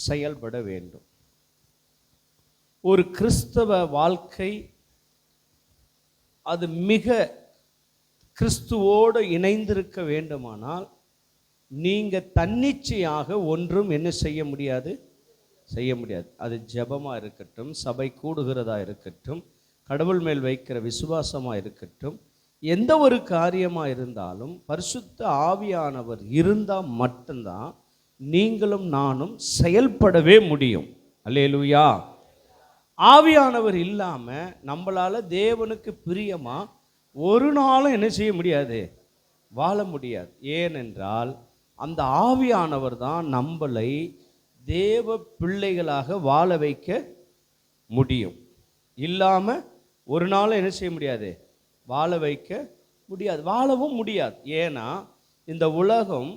செயல்பட வேண்டும். ஒரு கிறிஸ்தவ வாழ்க்கை அது மிக கிறிஸ்துவோடு இணைந்திருக்க வேண்டுமானால் நீங்கள் தன்னிச்சையாக ஒன்றும் என்ன செய்ய முடியாது. அது ஜெபமாக இருக்கட்டும், சபை கூடுகிறதா இருக்கட்டும், கடவுள் மேல் வைக்கிற விசுவாசமாக இருக்கட்டும், எந்த ஒரு காரியமாக இருந்தாலும் பரிசுத்த ஆவியானவர் இருந்தால் மட்டும்தான் நீங்களும் நானும் செயல்படவே முடியும். அல்லேலூயா. ஆவியானவர் இல்லாமல் நம்மளால் தேவனுக்கு பிரியமாக ஒரு நாளும் என்ன செய்ய முடியாது, வாழ முடியாது. ஏனென்றால் அந்த ஆவியானவர் தான் நம்மளை தேவ பிள்ளைகளாக வாழ வைக்க முடியும். இல்லாமல் ஒரு நாளும் என்ன செய்ய முடியாது, வாழ வைக்க முடியாது, வாழவும் முடியாது. ஏன்னா இந்த உலகம்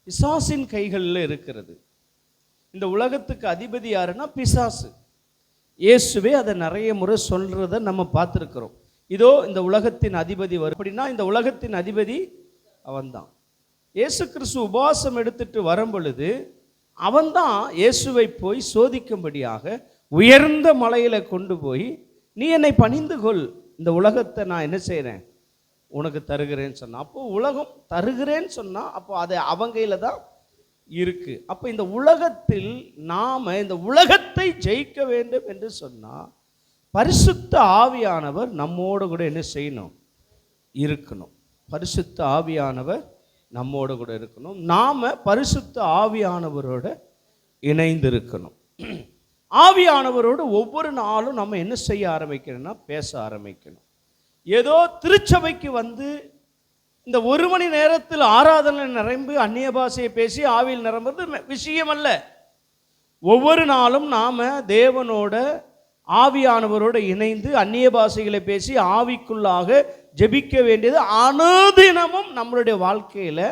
பிசாசின் கைகளில் இருக்கிறது. இந்த உலகத்துக்கு அதிபதி யாருன்னா பிசாசு. இயேசுவே அதை நிறைய முறை சொல்கிறத நம்ம பார்த்துருக்கிறோம். இதோ இந்த உலகத்தின் அதிபதி வரும் அப்படின்னா இந்த உலகத்தின் அதிபதி அவன்தான். இயேசு கிறிஸ்து உபவாசம் எடுத்துட்டு வரும் பொழுது அவன்தான் இயேசுவை போய் சோதிக்கும்படியாக உயர்ந்த மலையில் கொண்டு போய், நீ என்னை பணிந்து கொள், இந்த உலகத்தை நான் என்ன செய்கிறேன் உனக்கு தருகிறேன்னு சொன்னான். அப்போ உலகம் தருகிறேன்னு சொன்னால் அப்போ அது அவங்க கையில் தான் இருக்கு. அப்போ இந்த உலகத்தில் நாம் இந்த உலகத்தை ஜெயிக்க வேண்டும் என்று சொன்னால் பரிசுத்த ஆவியானவர் நம்மோடு கூட என்ன செய்யணும், இருக்கணும். பரிசுத்த ஆவியானவர் நம்மோடு கூட இருக்கணும். நாம் பரிசுத்த ஆவியானவரோட இணைந்திருக்கணும். ஆவியானவரோடு ஒவ்வொரு நாளும் நம்ம என்ன செய்ய ஆரம்பிக்கணும்னா பேச ஆரம்பிக்கணும். ஏதோ திருச்சபைக்கு வந்து இந்த ஒரு மணி நேரத்தில் ஆராதனை நிரம்பி அந்நிய பாஷையை பேசி ஆவியில் நிரம்புறது விஷயம் அல்ல. ஒவ்வொரு நாளும் நாம் தேவனோட ஆவியானவரோடு இணைந்து அந்நிய பாஷைகளை பேசி ஆவிக்குள்ளாக ஜெபிக்க வேண்டியது அனுதினமும் நம்மளுடைய வாழ்க்கையில்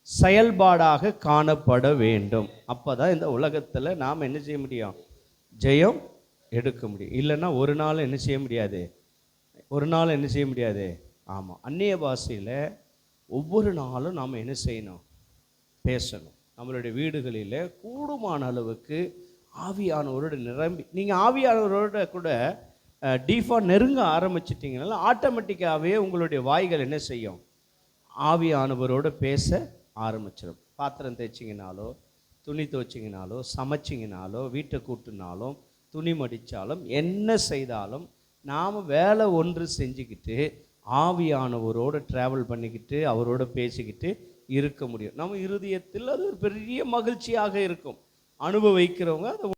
செயல்பாடாக காணப்பட வேண்டும். அப்போ தான் இந்த உலகத்தில் நாம் என்ன செய்ய முடியும், ஜெயம் எடுக்க முடியும். இல்லைன்னா ஒரு நாள் என்ன செய்ய முடியாது. ஆமாம், அந்நிய பாஷையில் ஒவ்வொரு நாளும் நாம் என்ன செய்யணும், பேசணும். நம்மளுடைய வீடுகளில் கூடுமான அளவுக்கு ஆவியானவரோடு நிரம்பி, நீங்கள் ஆவியானவரோட கூட டீஃபாக நெருங்க ஆரம்பிச்சிட்டிங்கனால ஆட்டோமேட்டிக்காகவே உங்களுடைய வாய்கள் என்ன செய்யும், ஆவியானவரோடு பேச ஆரம்பிச்சிடும். பாத்திரம் தேய்ச்சிங்கனாலோ, துணி துவைச்சிங்கனாலோ, சமைச்சிங்கனாலோ, வீட்டை கூட்டினாலும், துணி மடித்தாலும், என்ன செய்தாலும் நாம் வேலை ஒன்று செஞ்சுக்கிட்டு ஆவியானவரோடு ட்ராவல் பண்ணிக்கிட்டு அவரோட பேசிக்கிட்டு இருக்க முடியும். நம்ம இருதயத்தில் அது ஒரு பெரிய மகிழ்ச்சியாக இருக்கும். அனுபவிக்கிறவங்க அதை